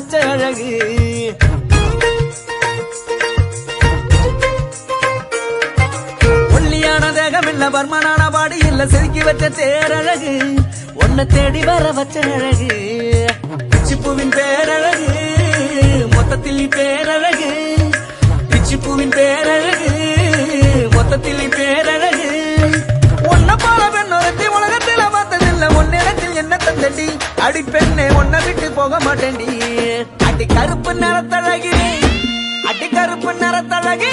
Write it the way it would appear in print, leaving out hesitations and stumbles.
வச்ச அழகு ஒல்லியான தேகம் இல்ல பர்மனான பாடி இல்ல செதுக்கி வச்ச தேரழகு உன்னை தேடி வர வச்ச அழகு பிச்சிப்பூவின் பேரழகு மொத்தத்தில் பேரழகு பிச்சிப்பூவின் பேரழகு மொத்தத்தில் பேரழகு உன்ன போல பெண்ணொருத்தி உலகத்தில் பார்த்ததில்ல உன்னிடத்தில் என்ன தந்தடி அடி பெண்ணே உன்னை விட்டு போக மாட்டேன்டி அடி கருப்பு நிறத்தழகி அடி கருப்பு நிறத்தழகி